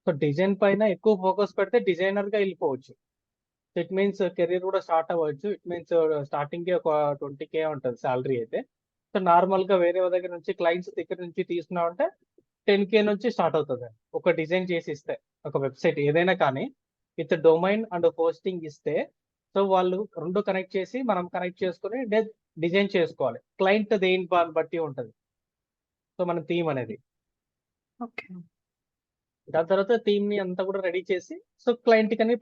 So design పైన ఎక్కువ focus పెడితే డిజైనర్ గా వెళ్ళిపోవచ్చు. ఇట్ మీన్స్ కెరీర్ కూడా స్టార్ట్ అవ్వచ్చు. ఇట్ మీన్స్ స్టార్టింగ్ కి ఒక 20K ఉంటుంది శాలరీ అయితే. సో నార్మల్ గా వేరే దగ్గర నుంచి క్లయింట్స్ దగ్గర నుంచి తీసుకున్నామంటే 10K నుంచి స్టార్ట్ అవుతుంది ఒక డిజైన్ చేసి ఇస్తే. ఒక వెబ్సైట్ ఏదైనా కానీ విత్ డొమైన్ అండ్ హోస్టింగ్ ఇస్తే, సో వాళ్ళు రెండు కనెక్ట్ చేసి మనం కనెక్ట్ చేసుకుని డిజైన్ చేసుకోవాలి. క్లయింట్ దేని బట్టి ఉంటుంది. సో మన థీమ్ అనేది, ఓకే. దాని తర్వాత థీమ్ ని అంతా కూడా రెడీ చేసి సో క్లయింట్ కని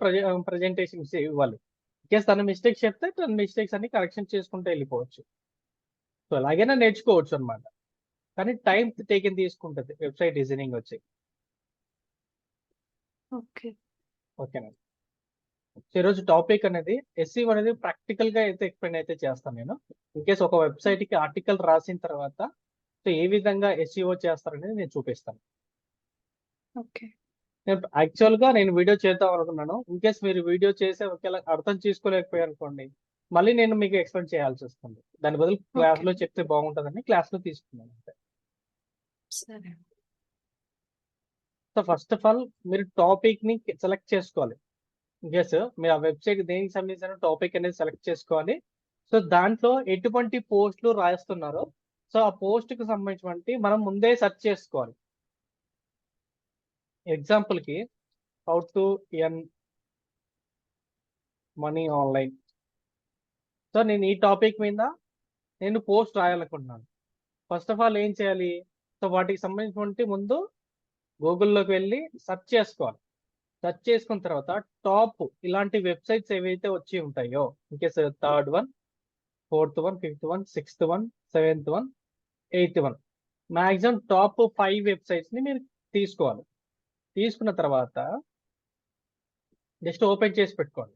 ప్రజెంటేషన్ ఇవ్వాలి. కేసు తన మిస్టేక్స్ చెప్తే తన మిస్టేక్స్ అన్ని కరెక్షన్ చేసుకుంటూ వెళ్ళిపోవచ్చు. సో ఎలాగైనా నేర్చుకోవచ్చు అనమాట. కానీ టైం టేకెన్ తీసుకుంటుంది వెబ్సైట్ డిజైనింగ్ వచ్చి. ఓకే. ఓకేనండి. సో ఈరోజు టాపిక్ అనేది SEO అనేది ప్రాక్టికల్ గా అయితే ఎక్స్ప్లెయిన్ అయితే చేస్తాను నేను. ఇన్ కేసు ఒక వెబ్సైట్ కి ఆర్టికల్ రాసిన తర్వాత సో ఏ విధంగా SEO చేస్తారనేది నేను చూపిస్తాను. ఓకే. యాక్చువల్ గా నేను వీడియో చేద్దాం అనుకున్నాను. ఇన్ కేస్ మీరు వీడియో చేసే ఒకవేళ అర్థం చేసుకోలేకపోయారు అనుకోండి, మళ్ళీ నేను మీకు ఎక్స్ప్లెయిన్ చేయాల్సి వస్తుంది. దాని బదులు క్లాస్ లో చెప్తే బాగుంటుందని క్లాస్ లో తీసుకున్నాను అంతే. సరే. సో ఫస్ట్ ఆఫ్ ఆల్ మీరు టాపిక్ ని సెలెక్ట్ చేసుకోవాలి. ఎస్, మీరు ఆ వెబ్సైట్ దేనికి సంబంధించిన టాపిక్ అనేది సెలెక్ట్ చేసుకోవాలి. సో దాంట్లో ఎటువంటి పోస్టులు రాస్తున్నారో సో ఆ పోస్ట్ కి సంబంధించి మనం ముందే సెర్చ్ చేసుకోవాలి. ఎగ్జాంపుల్ కి how to earn money online. So నేను ఈ టాపిక్ మీద నేను పోస్ట్ రాయాలనుకుంటున్నాను. ఫస్ట్ ఆఫ్ ఆల్ ఏం చేయాలి? సో వాటికి సంబంధించి ముందు గూగుల్లోకి వెళ్ళి సెర్చ్ చేసుకోవాలి. సెర్చ్ చేసుకున్న తర్వాత టాప్ ఇలాంటి వెబ్సైట్స్ ఏవైతే వచ్చి ఉంటాయో, in case 3rd one, 4th one, 5th one, 6th one, 7th one, 8th one, maximum top 5 websites ని మీరు తీసుకోవాలి. తీసుకున్న తర్వాత జస్ట్ ఓపెన్ చేసి పెట్టుకోండి.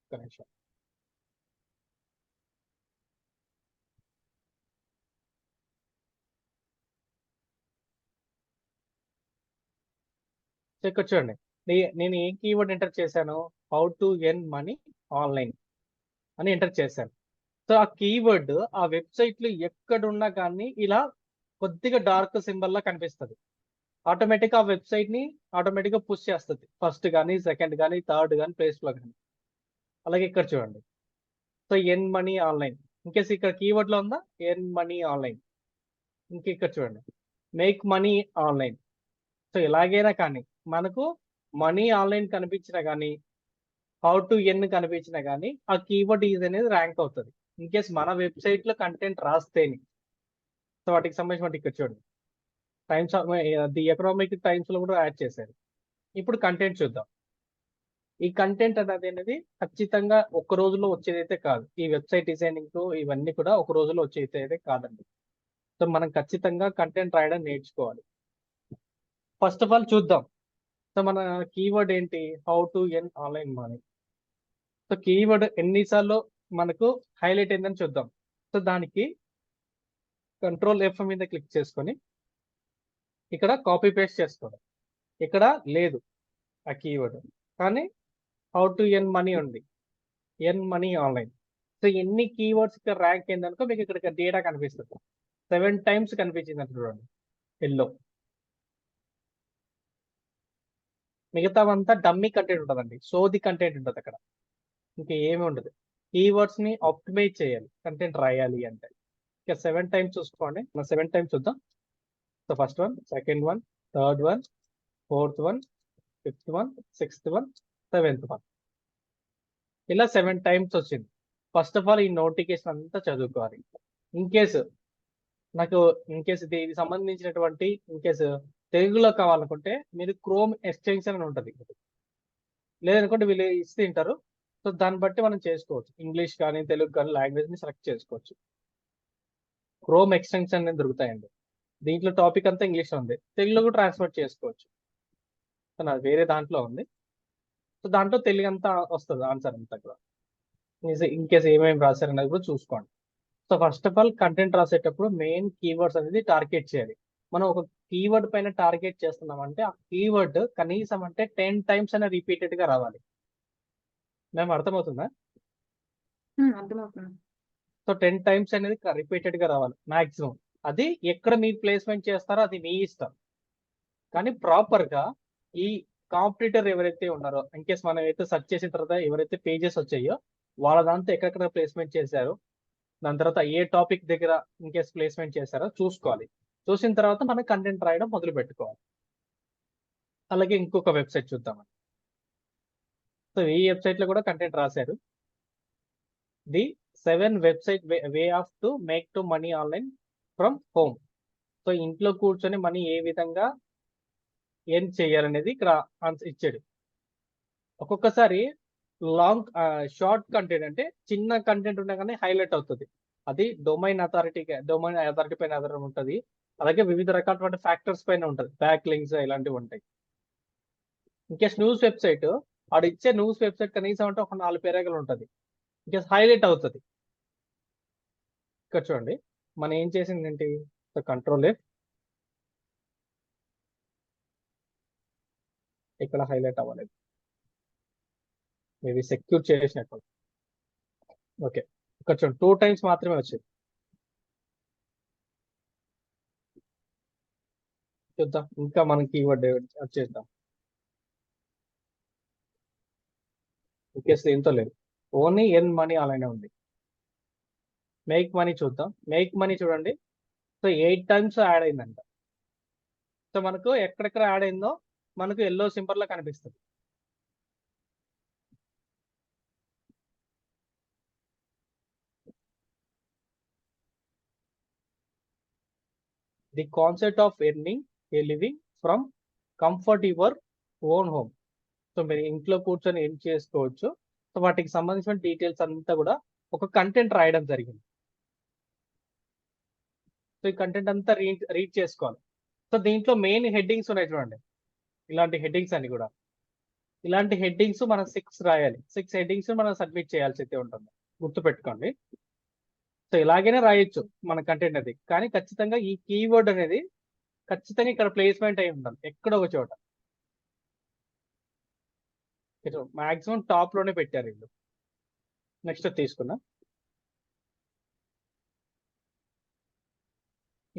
ఒక నిమిషం. సో ఇక్కడ చూడండి, నేను ఏ కీవర్డ్ ఎంటర్ చేశాను? How to earn money online అని ఎంటర్ చేశాను. సో ఆ కీవర్డ్ ఆ వెబ్సైట్ లో ఎక్కడున్నా కానీ ఇలా కొద్దిగా డార్క్ సింబల్ లా కనిపిస్తుంది. ఆటోమేటిక్ ఆ వెబ్సైట్ ని ఆటోమేటిక్ గా పుష్ చేస్తుంది. ఫస్ట్ కానీ, సెకండ్ కానీ, థర్డ్ కానీ ప్లేస్ లో కానీ. అలాగే ఇక్కడ చూడండి, so earn money online. In case ఇక్కడ కీవర్డ్ లో ఉందా ఎర్న్ మనీ ఆన్లైన్. ఇంక ఇక్కడ చూడండి, మేక్ మనీ ఆన్లైన్. సో ఎలాగైనా కానీ మనకు మనీ ఆన్లైన్ కనిపించినా కానీ, హౌ టు ఎర్న్ కనిపించినా కానీ ఆ కీవర్డ్ ఈజ్ అనేది ర్యాంక్ అవుతుంది. ఇన్కేస్ మన వెబ్సైట్ లో కంటెంట్ రాస్తేని. సో వాటికి సంబంధించి ఇక్కడ చూడండి, టైమ్స్ ది ఎకనామిక్ టైమ్స్ లో కూడా యాడ్ చేశారు. ఇప్పుడు కంటెంట్ చూద్దాం. ఈ కంటెంట్ అనేది ఖచ్చితంగా ఒక రోజులో వచ్చేదైతే కాదు. ఈ వెబ్సైట్ డిజైనింగ్ ఇవన్నీ కూడా ఒక రోజులో వచ్చేదైతే కాదండి. సో మనం ఖచ్చితంగా కంటెంట్ రాయడం నేర్చుకోవాలి. ఫస్ట్ ఆఫ్ ఆల్ చూద్దాం. సో మన కీవర్డ్ ఏంటి? How to earn online money. So keyword ఎన్నిసార్లు మనకు హైలైట్ అయిందని చూద్దాం. సో దానికి కంట్రోల్ F మీద క్లిక్ చేసుకొని ఇక్కడ కాపీ పేస్ట్ చేసుకోవడం. ఇక్కడ లేదు ఆ కీవర్డ్, కానీ హౌ టు ఎర్న్ మనీ ఉంది, ఎర్న్ మనీ ఆన్లైన్. సో ఎన్ని కీవర్డ్స్ ఇక్కడ ర్యాంక్ అయిందనుకో మీకు ఇక్కడ డేటా కనిపిస్తుంది. 7 times కనిపించింది అంటే చూడండి ఎల్లో. మిగతావంతా డమ్మీ కంటెంట్ ఉంటుందండి, సోది కంటెంట్ ఉంటుంది అక్కడ. ఇంకా ఏమి ఉండదు. కీవర్డ్స్ ని ఆప్టిమైజ్ చేయాలి కంటెంట్ రాయాలి అంటే. ఇక 7 times చూసుకోండి. మనం 7 times చూద్దాం. So first one, second one, third one, 4th one, 5th one, 6th one, 7th one, ఇలా 7 times వచ్చింది. ఫస్ట్ ఆఫ్ ఆల్ ఈ నోటిఫికేషన్ అంతా చదువుకోవాలి. ఇన్ కేసు నాకు దీనికి సంబంధించినటువంటి తెలుగులో కావాలనుకుంటే మీరు క్రోమ్ ఎక్స్టెన్షన్ అని ఉంటుంది, లేదనుకుంటే వీళ్ళు ఇస్తే తింటారు. సో దాన్ని బట్టి మనం చేసుకోవచ్చు. ఇంగ్లీష్ కానీ తెలుగు కానీ లాంగ్వేజ్ ని సెలెక్ట్ చేసుకోవచ్చు. క్రోమ్ ఎక్స్టెన్షన్ అనేది దొరుకుతాయండి. దీంట్లో టాపిక్ అంతా ఇంగ్లీష్ ఉంది, తెలుగులో కూడా ట్రాన్స్ఫర్ చేసుకోవచ్చు. సో నాది వేరే దాంట్లో ఉంది. సో దాంట్లో తెలుగు అంతా వస్తుంది, ఆన్సర్ అంతా కూడా. ఇన్ కేసు ఏమేమి రాశారు అనేది కూడా చూసుకోండి. So first of all content రాసేటప్పుడు మెయిన్ కీవర్డ్స్ అనేది టార్గెట్ చేయాలి. మనం ఒక కీవర్డ్ పైన టార్గెట్ చేస్తున్నామంటే ఆ కీవర్డ్ కనీసం అంటే 10 times అయినా రిపీటెడ్ గా రావాలి. మేము అర్థమవుతుందా? అర్థమవుతుంది. సో 10 times అనేది రిపీటెడ్ గా రావాలి మాక్సిమం. అది ఎక్కడ మీరు ప్లేస్మెంట్ చేస్తారో అది మీ ఇష్టం, కానీ ప్రాపర్ గా ఈ కాంపిటీటర్ ఎవరైతే ఉన్నారో ఇన్ కేస్ మనం అయితే సెర్చ్ చేసిన తర్వాత ఎవరైతే పేజెస్ వచ్చాయో వాళ్ళ దాంతో ఎక్కడెక్కడ ప్లేస్మెంట్ చేశారు, దాని తర్వాత ఏ టాపిక్ దగ్గర ఇన్ కేస్ ప్లేస్మెంట్ చేశారో చూసుకోవాలి. చూసిన తర్వాత మనం కంటెంట్ రాయడం మొదలు పెట్టుకోవాలి. అలాగే ఇంకొక వెబ్సైట్ చూద్దాం. సో ఈ వెబ్సైట్ లో కూడా కంటెంట్ రాశారు. The 7 website way off to make to money online from home. So ఇంట్లో కూర్చొని మనీ ఏ విధంగా ఏం చేయాలనేది ఇక్కడ ఆన్సర్ ఇచ్చాడు. ఒక్కొక్కసారి లాంగ్ షార్ట్ కంటెంట్ అంటే చిన్న కంటెంట్ ఉన్నా కానీ హైలైట్ అవుతుంది. అది డొమైన్ అథారిటీ పైన ఆధారం ఉంటుంది. అలాగే వివిధ రకాలైన ఫ్యాక్టర్స్ పైన ఉంటుంది. బ్యాక్ లింక్స్ ఇలాంటివి ఉంటాయి. ఇంకేస్ న్యూస్ వెబ్సైట్ ఆడు ఇచ్చే న్యూస్ వెబ్సైట్ కనీసం అంటే ఒక 4 పేరాలు ఉంటుంది. ఇంకేస్ హైలైట్ అవుతుంది. ఇక్కడ చూడండి మనం ఏం చేసింది ఏంటి, కంట్రోల్ F, ఇక్కడ హైలైట్ అవ్వలేదు, మేబీ సెక్యూర్ చేసినట్టు. ఓకే, ఇక్కడ చూడండి 2 టైమ్స్ మాత్రమే వచ్చింది. చూద్దాం ఇంకా మనం కీవర్డ్ వచ్చేద్దాం. ఇంకేస్ ఏంతో లేదు, ఓన్లీ ఎర్న్ మనీ అలానే ఉంది. మేక్ మనీ చూద్దాం. మేక్ మనీ చూడండి, సో 8 టైమ్స్ యాడ్ అయిందంట. సో మనకు ఎక్కడెక్కడ యాడ్ అయిందో మనకు ఎల్లో సింబల్ లో కనిపిస్తుంది. The concept of earning A living from comfort your own home. So మీరు ఇంట్లో కూర్చొని ఏం చేసుకోవచ్చు. సో వాటికి సంబంధించిన డీటెయిల్స్ అంతా కూడా ఒక కంటెంట్ రాయడం జరిగింది. సో ఈ కంటెంట్ అంతా రీడ్ చేసుకోవాలి. సో దీంట్లో మెయిన్ హెడ్డింగ్స్ ఉన్నాయి చూడండి, ఇలాంటి హెడ్డింగ్స్ అన్ని కూడా. ఇలాంటి హెడ్డింగ్స్ మనం 6 రాయాలి. 6 హెడ్డింగ్స్ మనం సబ్మిట్ చేయాల్సి అయితే ఉంటుంది, గుర్తుపెట్టుకోండి. సో ఇలాగైనా రాయొచ్చు మన కంటెంట్ అది, కానీ ఖచ్చితంగా ఈ కీవర్డ్ అనేది ఖచ్చితంగా ఇక్కడ ప్లేస్మెంట్ అయి ఉండాలి ఎక్కడో ఒక చోట. మాక్సిమం టాప్ లోనే పెట్టారు వీళ్ళు. నెక్స్ట్ తీసుకున్నా,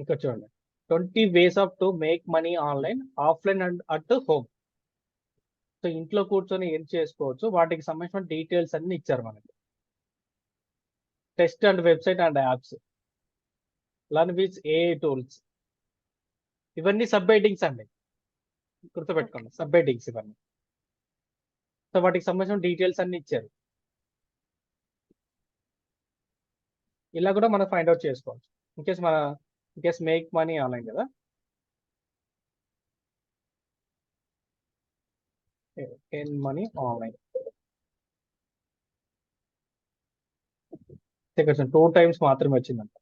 ఇక్కడ చూడండి 20 ways off to make money online offline and at home. So ఇంట్లో కూర్చొని ఏం చేసుకోవచ్చు, వాటికి సంబంధించిన డీటెయిల్స్ అన్ని ఇచ్చారు మనకి. Test and website and apps, learn with AI tools, ఇవన్నీ సబ్ హెడ్డింగ్స్ అండి, గుర్తుపెట్టుకోండి. సబ్ హెడ్డింగ్స్ ఇవన్నీ. సో వాటికి సంబంధించిన డీటెయిల్స్ అన్ని ఇచ్చారు. ఇలా కూడా మనం ఫైండ్ అవుట్ చేసుకోవచ్చు. ఇన్కేస్ మేక్ మనీ ఆన్లైన్ కదా, ఎర్న్ మనీ ఆన్లైన్ ఇక్కడ 2 టైమ్స్ మాత్రమే వచ్చిందంట.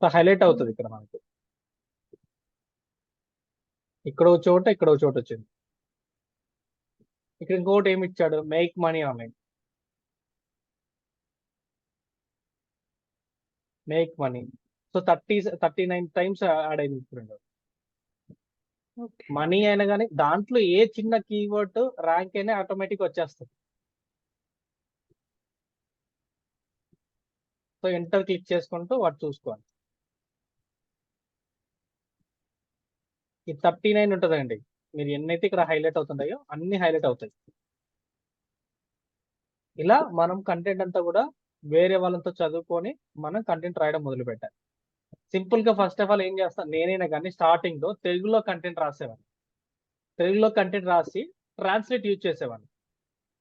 సో హైలైట్ అవుతుంది ఇక్కడ మనకు. ఇక్కడ ఒక చోట వచ్చింది. ఇక్కడ ఇంకోటి ఏమి ఇచ్చాడు, make money online, make money. So 39 times add అయింది. ఇప్పుడు మనీ అయినా కానీ దాంట్లో ఏ చిన్న కీవర్డ్ ర్యాంక్ అయినా ఆటోమేటిక్ వచ్చేస్తుంది. సో ఎంటర్ క్లిక్ చేసుకుంటూ వాటి చూసుకోవాలి. ఈ 39 ఉంటుందండి, మీరు ఎన్నైతే ఇక్కడ హైలైట్ అవుతుంటాయో అన్ని హైలైట్ అవుతాయి. ఇలా మనం కంటెంట్ అంతా కూడా వేరే వాళ్ళతో చదువుకొని మనం కంటెంట్ రాయడం మొదలు పెట్టాలి. సింపుల్ గా ఫస్ట్ ఆఫ్ ఆల్ ఏం చేస్తాను నేనైనా కానీ స్టార్టింగ్ లో తెలుగులో కంటెంట్ రాసేవాడిని. తెలుగులో కంటెంట్ రాసి ట్రాన్స్లేట్ యూజ్ చేసేవాడిని.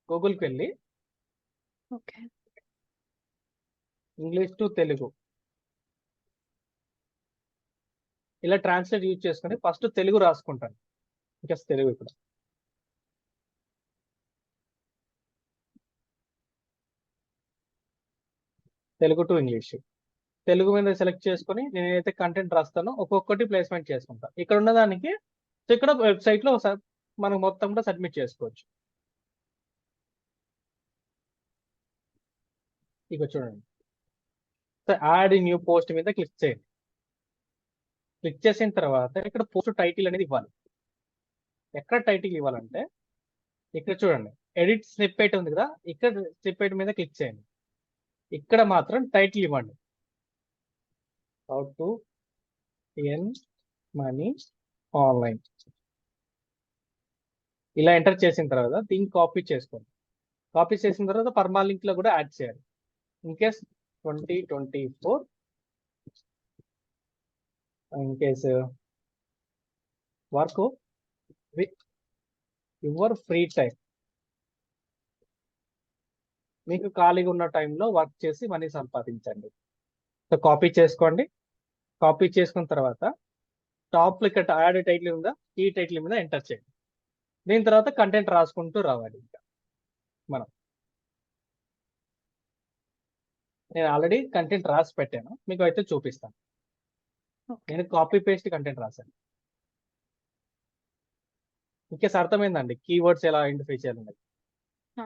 గూగుల్కి వెళ్ళి ఇంగ్లీష్ టు తెలుగు ఇలా ట్రాన్స్లేట్ యూజ్ చేసుకుని ఫస్ట్ తెలుగు రాసుకుంటాను. ఇంకా తెలుగు ఇక్కడ తెలుగు టు ఇంగ్లీష్, తెలుగు మీద సెలెక్ట్ చేసుకుని నేనైతే కంటెంట్ రాస్తానో ఒక్కొక్కటి ప్లేస్మెంట్ చేసుకుంటాను. ఇక్కడ ఉన్న దానికి ఇక్కడ వెబ్సైట్ లో మనం మొత్తం కూడా సబ్మిట్ చేసుకోవచ్చు. ఇక చూడండి, యాడ్ న్యూ పోస్ట్ మీద క్లిక్ చేయండి. క్లిక్ చేసిన తర్వాత ఇక్కడ పోస్ట్ టైటిల్ అనేది ఇవ్వాలి. ఎక్కడ టైటిల్ ఇవ్వాలంటే ఇక్కడ చూడండి, ఎడిట్ స్నిప్పెట్ ఉంది కదా, ఇక్కడ స్నిప్పెట్ మీద క్లిక్ చేయండి. ఇక్కడ మాత్రం టైటిల్ ఇవ్వండి, how to earn money online. ఇలా ఎంటర్ చేసిన తర్వాత దీన్ని కాపీ చేసుకోండి. కాపీ చేసిన తర్వాత పర్మాలింక్ లో కూడా యాడ్ చేయాలి. In case 2024 in case work with your free time, మీకు ఖాళీగా ఉన్న టైంలో వర్క్ చేసి మనీ సంపాదించండి. సో కాపీ చేసుకోండి. కాపీ చేసుకున్న తర్వాత టాప్ ఇక్కడ యాడ్ టైటిల్ ఉందా, ఈ టైటిల్ మీద ఎంటర్ చేయండి. దీని తర్వాత కంటెంట్ రాసుకుంటూ రావాలి. ఇంకా మనం నేను ఆల్రెడీ కంటెంట్ రాసి పెట్టాను, మీకు అయితే చూపిస్తాను. ఓకే. నేను కాపీ పేస్ట్ కంటెంట్ రాశాను. ఇంకేస్ అర్థమైందండి కీవర్డ్స్ ఎలా ఐడెంటిఫై చేయాలి. ఆ,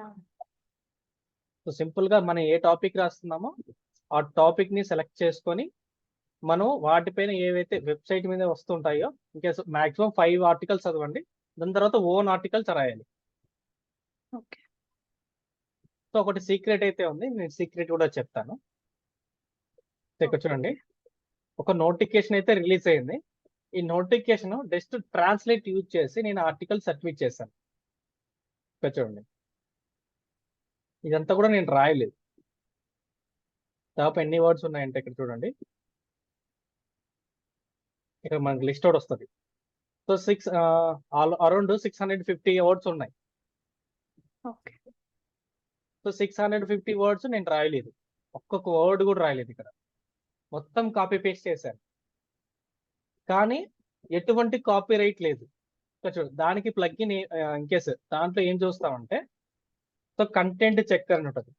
సో సింపుల్ గా మనం ఏ టాపిక్ రాస్తున్నామో ఆ టాపిక్ ని సెలెక్ట్ చేసుకొని మనం వాటిపైన ఏవైతే వెబ్సైట్ మీద వస్తుంటాయో ఇంకేస్ మాక్సిమం 5 ఆర్టికల్స్ చదవండి. దాని తర్వాత ఓన్ ఆర్టికల్స్ రాయాలి. ఓకే. సో ఒకటి సీక్రెట్ అయితే ఉంది, నేను సీక్రెట్ కూడా చెప్తాను. ఇక్కడ చూడండి, ఒక నోటిఫికేషన్ అయితే రిలీజ్ అయింది. ఈ నోటిఫికేషన్ జస్ట్ ట్రాన్స్లేట్ యూజ్ చేసి నేను ఆర్టికల్ సబ్మిట్ చేశాను. ఇక్కడ చూడండి, ఇదంతా కూడా నేను రాయలేదు. దాదాపు ఎన్ని వర్డ్స్ ఉన్నాయంటే ఇక్కడ చూడండి, ఇక్కడ మనకి లిస్ట్ అవుట్ వస్తుంది. సో అరౌండ్ 650 వర్డ్స్ ఉన్నాయి. ఓకే. సో 650 వర్డ్స్ నేను రాయలేదు, ఒక్కొక్క వర్డ్ కూడా రాయలేదు. ఇక్కడ మొత్తం కాపీ పేస్ట్ చేశాను, కానీ ఎటువంటి కాపీ రైట్ లేదు. ఇక్కడ చూడు, దానికి ప్లగ్ఇన్ ఇన్ కేసు దాంట్లో ఏం చూస్తామంటే సో కంటెంట్ చెక్కర్ అని ఉంటుంది.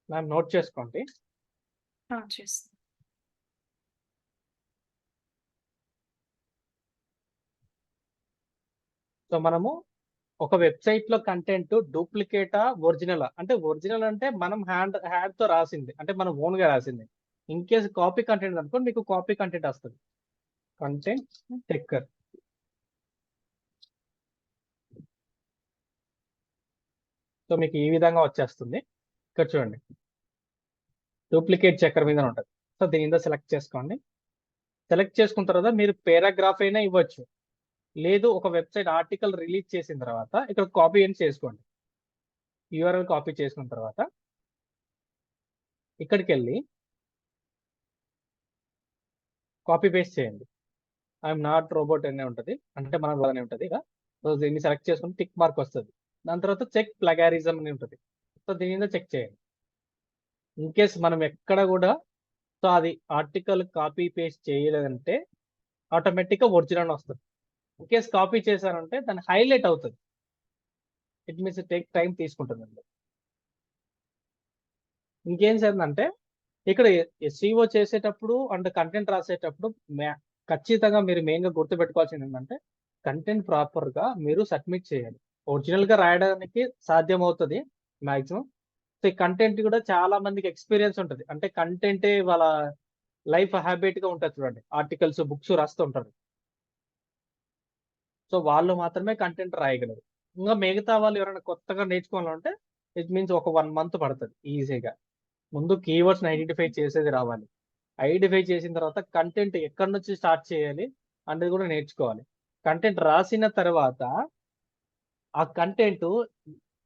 మ్యామ్ నోట్ చేసుకోండి. చేస్తాను. సో మనము ఒక వెబ్సైట్ లో కంటెంట్ డూప్లికేటా ఒరిజినల్ అంటే ఒరిజినల్ అంటే మనం హ్యాండ్ తో రాసింది, అంటే మనం ఓన్ గా రాసింది. ఇన్ కేసు కాపీ కంటెంట్ అనుకోండి, మీకు కాపీ కంటెంట్ వస్తుంది. కంటెంట్ చెక్కర్. సో మీకు ఈ విధంగా వచ్చేస్తుంది. ఇక్కడ చూడండి, డూప్లికేట్ చెక్కర్ మీద ఉంటుంది. సో దీని మీద సెలెక్ట్ చేసుకోండి. సెలెక్ట్ చేసుకున్న తర్వాత మీరు పేరాగ్రాఫ్ అయినా ఇవ్వచ్చు, లేదు ఒక వెబ్సైట్ ఆర్టికల్ రిలీజ్ చేసిన తర్వాత ఇక్కడ కాపీ అని చేసుకోండి. యూఆర్ఎల్ కాపీ చేసుకున్న తర్వాత ఇక్కడికి వెళ్ళి కాపీ పేస్ట్ చేయండి. ఐఎమ్ నాట్ రోబోట్ అనే ఉంటుంది, అంటే మనం అలానే ఉంటుంది. ఇక సో దీన్ని సెలెక్ట్ చేసుకుని టిక్ మార్క్ వస్తుంది. దాని తర్వాత చెక్ ప్లగారిజం అని ఉంటుంది. సో దీని మీద చెక్ చేయండి. ఇన్ కేస్ మనం ఎక్కడ కూడా సో అది ఆర్టికల్ కాపీ పేస్ట్ చేయలేదంటే ఆటోమేటిక్గా ఒరిజినల్ వస్తుంది. ఇన్ కేస్ కాపీ చేశారంటే దాన్ని హైలైట్ అవుతుంది. ఇట్ మీన్స్ టేక్ టైం తీసుకుంటుందండి. ఇంకేం చేయాలంటే ఇక్కడ ఎస్ఈఓ చేసేటప్పుడు అండ్ కంటెంట్ రాసేటప్పుడు ఖచ్చితంగా మీరు మెయిన్గా గుర్తుపెట్టుకోవాల్సింది ఏంటంటే కంటెంట్ ప్రాపర్గా మీరు సబ్మిట్ చేయాలి. ఒరిజినల్గా రాయడానికి సాధ్యం అవుతుంది మ్యాక్సిమం. సో ఈ కంటెంట్ కూడా చాలా మందికి ఎక్స్పీరియన్స్ ఉంటుంది, అంటే కంటెంటే వాళ్ళ లైఫ్ హ్యాబిట్గా ఉంటుంది. చూడండి, ఆర్టికల్స్ బుక్స్ రాస్తుంటారు. సో వాళ్ళు మాత్రమే కంటెంట్ రాయగలరు. ఇంకా మిగతా వాళ్ళు ఎవరైనా కొత్తగా నేర్చుకోవాలంటే ఇట్ మీన్స్ ఒక 1 మంత్ పడుతుంది ఈజీగా. ముందు కీవర్డ్స్ ఐడెంటిఫై చేసేది రావాలి. ఐడెంటిఫై చేసిన తర్వాత కంటెంట్ ఎక్కడి నుంచి స్టార్ట్ చేయాలి అనేది కూడా నేర్చుకోవాలి. కంటెంట్ రాసిన తర్వాత ఆ కంటెంట్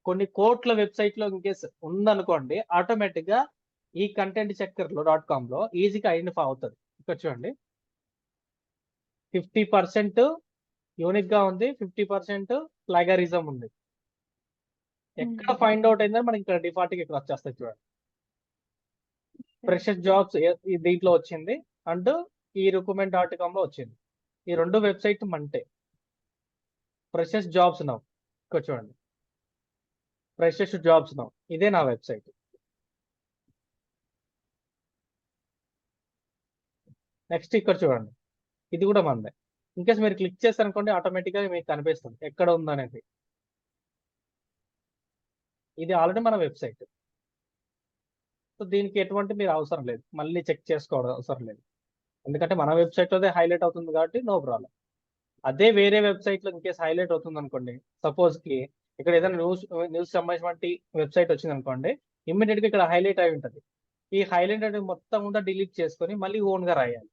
కొన్ని కోట్ల వెబ్సైట్లో ఇన్ కేసు ఉందనుకోండి, ఆటోమేటిక్గా ఈ కంటెంట్ చెక్కర్లో .com లో ఈజీగా ఐడెంటిఫై అవుతుంది. ఇక్కడ చూడండి, 50% యూనిక్ గా ఉంది, 50% ప్లాగరిజం ఉంది. ఎక్కడ ఫైండ్ అవుట్ అయిందని మనకి ఇక్కడ డిఫాల్ట్ ఇక్కడ వచ్చేస్తుంది. చూడండి, ఫ్రెషర్ జాబ్స్ దీంట్లో వచ్చింది అండ్ ఈ రిక్రూట్మెంట్.com లో వచ్చింది. ఈ 2 వెబ్సైట్ మంటే. ఫ్రెషర్స్ జాబ్స్ నౌ, ఇక్కడ చూడండి, ఫ్రెషర్స్ జాబ్స్ నౌ ఇదే నా వెబ్సైట్. నెక్స్ట్ ఇక్కడ చూడండి, ఇది కూడా మందే. ఇన్కేస్ మీరు క్లిక్ చేస్తారనుకోండి ఆటోమేటిక్గా మీకు కనిపిస్తుంది ఎక్కడ ఉందనేది. ఇది ఆల్రెడీ మన వెబ్సైట్. సో దీనికి ఎటువంటి మీరు అవసరం లేదు, మళ్ళీ చెక్ చేసుకోవడం అవసరం లేదు, ఎందుకంటే మన వెబ్సైట్లోదే హైలైట్ అవుతుంది కాబట్టి నో ప్రాబ్లం. అదే వేరే వెబ్సైట్లో ఇన్కేస్ హైలైట్ అవుతుంది అనుకోండి, సపోజ్కి ఇక్కడ ఏదైనా న్యూస్ సంబంధించిన వెబ్సైట్ వచ్చింది అనుకోండి, ఇమ్మీడియట్గా ఇక్కడ హైలైట్ అయి ఉంటుంది. ఈ హైలైట్ అనేది మొత్తం కూడా డిలీట్ చేసుకొని మళ్ళీ ఓన్గా రాయాలి.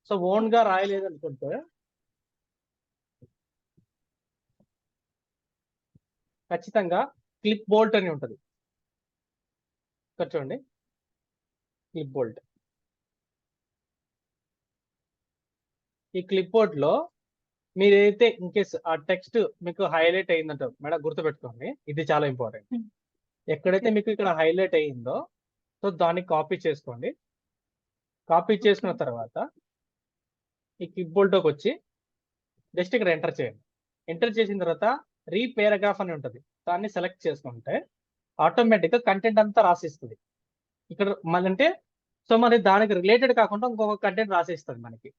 సో ఓన్గా రాయలేదు అనుకుంటే ఖచ్చితంగా క్లిప్ బోల్ట్ అని ఉంటుంది. ఇక్కడ చూడండి, క్లిప్ బోల్ట్. ఈ క్లిప్ బోర్డ్ లో మీరు ఏదైతే ఇన్ కేస్ ఆ టెక్స్ట్ మీకు హైలైట్ అయిందంట మేడం, గుర్తుపెట్టుకోండి, ఇది చాలా ఇంపార్టెంట్. Hmm. ఎక్కడైతే Okay. మీకు ఇక్కడ హైలైట్ అయ్యిందో సో దాన్ని కాపీ చేసుకోండి. కాపీ చేసుకున్న తర్వాత ఈ క్లిప్ బోర్డ్లోకి వచ్చి జస్ట్ ఇక్కడ ఎంటర్ చేయండి. ఎంటర్ చేసిన తర్వాత రీపారాగ్రాఫ్ అని ఉంటుంది, దాన్ని సెలెక్ట్ చేసుకుంటే ఆటోమేటిక్గా కంటెంట్ అంతా రాసిస్తుంది. ఇక్కడ అంటే సో మరి దానికి రిలేటెడ్ కాకుండా ఇంకొక కంటెంట్ రాసిస్తుంది మనకి,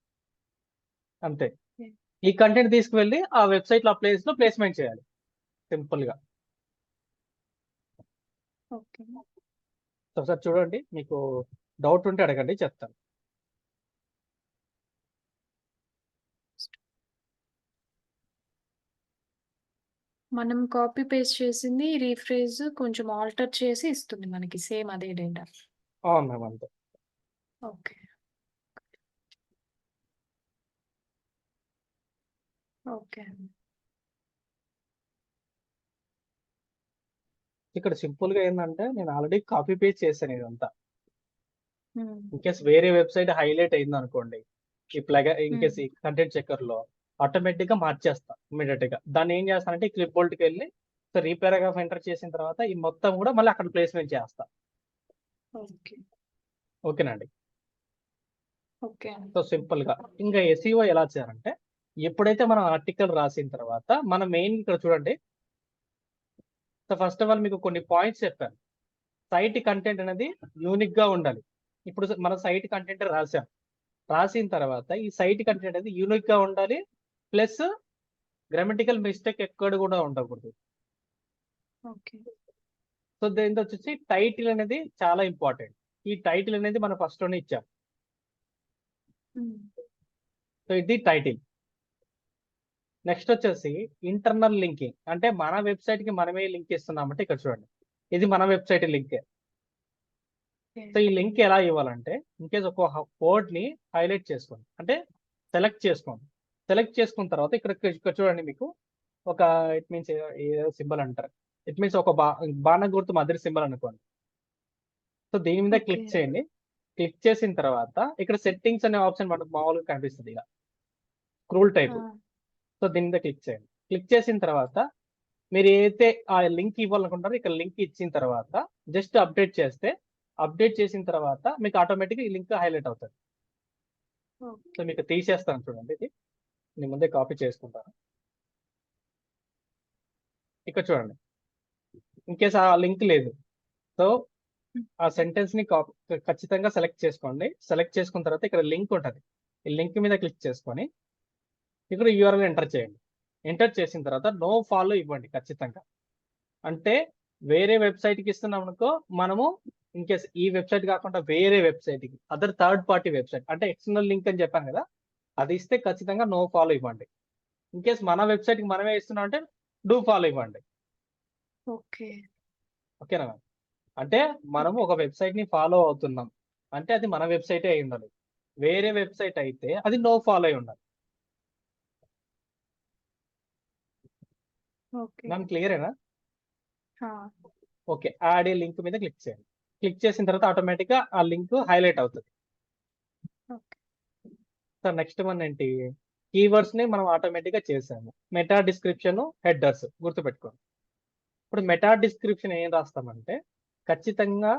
అంతే. Okay. ఈ కంటెంట్ తీసుకువెళ్ళి ఆ వెబ్సైట్ లో ప్లేస్ లో ప్లేస్మెంట్ చేయాలి సింపుల్ గా. Okay. సో ఒకసారి చూడండి, మీకు డౌట్ ఉంటే అడగండి, చెప్తాను. మనం కాపీ పేస్ట్ చేసింది రీఫ్రేజ్ కొంచెం ఆల్టర్ చేసి ఇస్తుంది మనకి సేమ్ అదే డేటా. అవును మ్యామ్, అంతే. ఓకే. ఓకే. ఇక్కడ సింపుల్ గా ఏంటంటే నేను ఆల్రెడీ కాపీ పేస్ట్ చేశాను ఇదంతా. Hmm. ఇన్ కేస్ వేరే వెబ్సైట్ హైలైట్ అయింది అనుకోండి, ఈ ప్లగ్ ఇన్ కేస్ ఈ కంటెంట్ చెక్కర్ లో ఆటోమేటిక్ గా మార్చేస్తా ఇమీడియట్ గా. దాన్ని ఏం చేస్తానంటే ఈ క్లిప్ బోల్ట్ కి వెళ్ళి సో రీపారాగ్రాఫ్ ఎంటర్ చేసిన తర్వాత ఈ మొత్తం కూడా మళ్ళీ అక్కడ ప్లేస్మెంట్ చేస్తా. ఓకే. ఓకేనండి. ఓకే. సో సింపుల్ గా ఇంకా ఎస్ఈఓ ఎలా చేయాలంటే, ఎప్పుడైతే మనం ఆర్టికల్ రాసిన తర్వాత మనం మెయిన్ ఇక్కడ చూడండి. సో ఫస్ట్ ఆఫ్ ఆల్ మీకు కొన్ని పాయింట్స్ చెప్పాను. సైట్ కంటెంట్ అనేది యూనిక్ గా ఉండాలి. ఇప్పుడు మన సైట్ కంటెంట్ రాసాం, రాసిన తర్వాత ఈ సైట్ కంటెంట్ అనేది యూనిక్ గా ఉండాలి, ప్లస్ గ్రామటికల్ మిస్టేక్ ఎక్కడ కూడా ఉండకూడదు. ఓకే. సో దీంతో వచ్చేసి టైటిల్ అనేది చాలా ఇంపార్టెంట్. ఈ టైటిల్ అనేది మనం ఫస్ట్ లోనే ఇచ్చాం. సో ఇది టైటిల్. నెక్స్ట్ వచ్చేసి ఇంటర్నల్ లింకింగ్, అంటే మన వెబ్సైట్ కి మనమే లింక్ ఇస్తున్నామంటే ఇక్కడ చూడండి, ఇది మన వెబ్సైట్ లింకే. సో ఈ లింక్ ఎలా ఇవ్వాలంటే ఇన్ కేస్ ఒక కోడ్ ని హైలైట్ చేసుకోండి, అంటే సెలెక్ట్ చేసుకోండి. సెలెక్ట్ చేసుకున్న తర్వాత ఇక్కడ చూడండి, మీకు ఒక ఇట్ మీన్స్ ఏదో సింబల్ అంటారు, ఇట్ మీన్స్ ఒక బాణ గుర్తు మధ్య సింబల్ అనుకోండి. సో దీని మీద క్లిక్ చేయండి. క్లిక్ చేసిన తర్వాత ఇక్కడ సెట్టింగ్స్ అనే ఆప్షన్ మనకు మామూలుగా కనిపిస్తుంది, ఇలా స్క్రోల్ టైప్. సో దీని మీద క్లిక్ చేయండి. క్లిక్ చేసిన తర్వాత మీరు ఏదైతే ఆ లింక్ ఇవ్వాలనుకుంటారో ఇక్కడ లింక్ ఇచ్చిన తర్వాత జస్ట్ అప్డేట్ చేస్తే, అప్డేట్ చేసిన తర్వాత మీకు ఆటోమేటిక్గా ఈ లింక్ హైలైట్ అవుతుంది. సో మీకు తీసేస్తాను చూడండి, ఇది నేను ముందే కాపీ చేసుకుంటాను. ఇక్కడ చూడండి, ఇన్ కేస్ ఆ లింక్ లేదు, సో ఆ సెంటెన్స్ ని ఖచ్చితంగా సెలెక్ట్ చేసుకోండి. సెలెక్ట్ చేసుకున్న తర్వాత ఇక్కడ లింక్ ఉంటుంది, ఈ లింక్ మీద క్లిక్ చేసుకొని ఇక్కడ యూఆర్ఎల్ ఎంటర్ చేయండి. ఎంటర్ చేసిన తర్వాత నో ఫాలో ఇవ్వండి ఖచ్చితంగా. అంటే వేరే వెబ్సైట్కి ఇస్తున్నాం అనుకో, మనము ఇన్ కేస్ ఈ వెబ్సైట్ కాకుండా వేరే వెబ్సైట్కి, అదర్ థర్డ్ పార్టీ వెబ్సైట్ అంటే ఎక్స్టర్నల్ లింక్ అని చెప్పాను కదా, అది ఇస్తే ఖచ్చితంగా నో ఫాలో ఇవ్వండి. ఇన్ కేస్ మన వెబ్సైట్కి మనమే ఇస్తున్నాం అంటే డూ ఫాలో ఇవ్వండి. ఓకే. ఓకేనా? అంటే మనము ఒక వెబ్సైట్ ని ఫాలో అవుతున్నాం అంటే అది మన వెబ్సైటే అయి ఉండాలి. వేరే వెబ్సైట్ అయితే అది నో ఫాలో అయి ఉండాలి. మ్యామ్ క్లియరేనా? ఓకే, యాడ్ ఏ లింక్ మీద క్లిక్ చేయండి. క్లిక్ చేసిన తర్వాత ఆటోమేటిక్ గా ఆ లింక్ హైలైట్ అవుతుంది. సార్ నెక్స్ట్ వన్ ఏంటి, కీవర్డ్స్ ని మనం ఆటోమేటిక్ గా చేసాము. మెటా డిస్క్రిప్షన్, హెడర్స్ గుర్తుపెట్టుకోండి. ఇప్పుడు మెటా డిస్క్రిప్షన్ ఏం రాస్తామంటే, ఖచ్చితంగా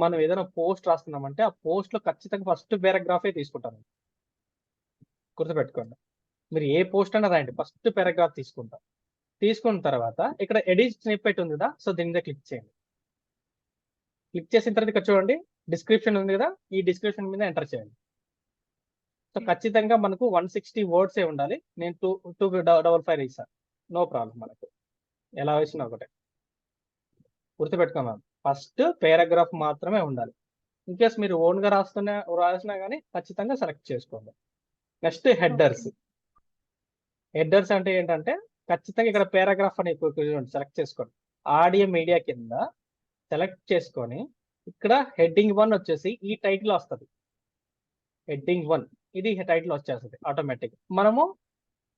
మనం ఏదైనా పోస్ట్ రాస్తున్నామంటే ఆ పోస్ట్ లో ఖచ్చితంగా ఫస్ట్ పారాగ్రాఫే తీసుకుంటాం. గుర్తుపెట్టుకోండి, మీరు ఏ పోస్ట్ అయినా రాయండి ఫస్ట్ పారాగ్రాఫ్ తీసుకుంటాం. తీసుకున్న తర్వాత ఇక్కడ ఎడిట్ స్నిప్పెట్ ఉంది కదా, సో దీని మీద క్లిక్ చేయండి. క్లిక్ చేసిన తర్వాత ఇక్కడ చూడండి డిస్క్రిప్షన్ ఉంది కదా, ఈ డిస్క్రిప్షన్ మీద ఎంటర్ చేయండి. సో ఖచ్చితంగా మనకు 160 వర్డ్సే ఉండాలి. నేను 255 ఇస్తాను, నో ప్రాబ్లం, మనకు ఎలా వేసినా ఒకటే. గుర్తుపెట్టుకున్నాను, ఫస్ట్ పారాగ్రాఫ్ మాత్రమే ఉండాలి. ఇన్ కేస్ మీరు ఓన్ గా రాసినా కానీ ఖచ్చితంగా సెలెక్ట్ చేసుకోండి. Next headers. హెడర్స్ అంటే ఏంటంటే ఖచ్చితంగా ఇక్కడ పారాగ్రాఫ్ అని సెలెక్ట్ చేసుకోండి. ఆడియో మీడియా కింద సెలెక్ట్ చేసుకొని ఇక్కడ హెడ్డింగ్ 1 వచ్చేసి ఈ టైటిల్ వస్తుంది. హెడ్డింగ్ 1 ఇది టైటిల్ వచ్చేస్తుంది ఆటోమేటిక్. మనము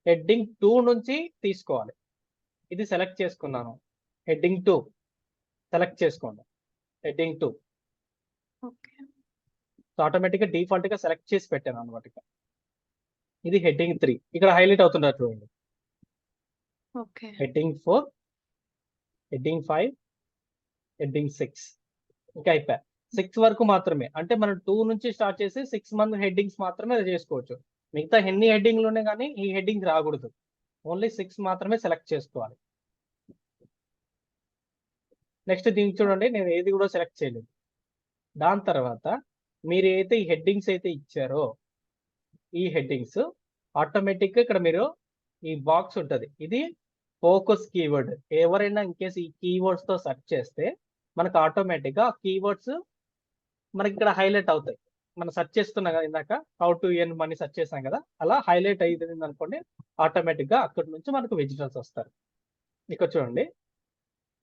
హెడ్డింగ్ 2 నుంచి తీసుకోవాలి. ఇది సెలెక్ట్ చేసుకున్నాను. హెడ్డింగ్ 2 సెలెక్ట్ చేసుకోండి. Heading 2 okay. ఆటోమేటిక్ గా డిఫాల్ట్ గా సెలెక్ట్ చేసి పెట్టాను అనమాట. ఇది హెడ్డింగ్ 3 ఇక్కడ హైలైట్ అవుతున్నారు చూడండి. ఓకే. హెడ్డింగ్ 4, హెడ్డింగ్ 5, హెడ్డింగ్ 6 ఇంకా అయిపోయా. 6 వరకు మాత్రమే, అంటే మనం 2 నుంచి స్టార్ట్ చేసి 6 మంత్ హెడ్డింగ్స్ మాత్రమే చేసుకోవచ్చు. మిగతా ఎన్ని హెడ్డింగ్లు ఉన్నాయి కానీ ఈ హెడ్డింగ్ రాకూడదు. ఓన్లీ 6 మాత్రమే సెలెక్ట్ చేసుకోవాలి. నెక్స్ట్ దీనికి చూడండి, నేను ఏది కూడా సెలెక్ట్ చేయలేదు. దాని తర్వాత మీరు అయితే ఈ హెడ్డింగ్స్ అయితే ఇచ్చారో ఈ హెడ్డింగ్స్ ఆటోమేటిక్ గా ఇక్కడ మీరు ఈ బాక్స్ ఉంటుంది, ఇది ఫోకస్ కీవర్డ్. ఎవరైనా ఇన్ కేసు ఈ కీవర్డ్స్ తో సెర్చ్ చేస్తే మనకు ఆటోమేటిక్ గా కీవర్డ్స్ మనకి ఇక్కడ హైలైట్ అవుతాయి. మనం సెర్చ్ చేస్తున్నాం కదా, ఇందాక how to earn money search చేస్తాం కదా, అలా హైలైట్ అయ్యింది అనుకోండి, ఆటోమేటిక్ గా అక్కడి నుంచి మనకు విజిటర్స్ వస్తారు. ఇక్కడ చూడండి,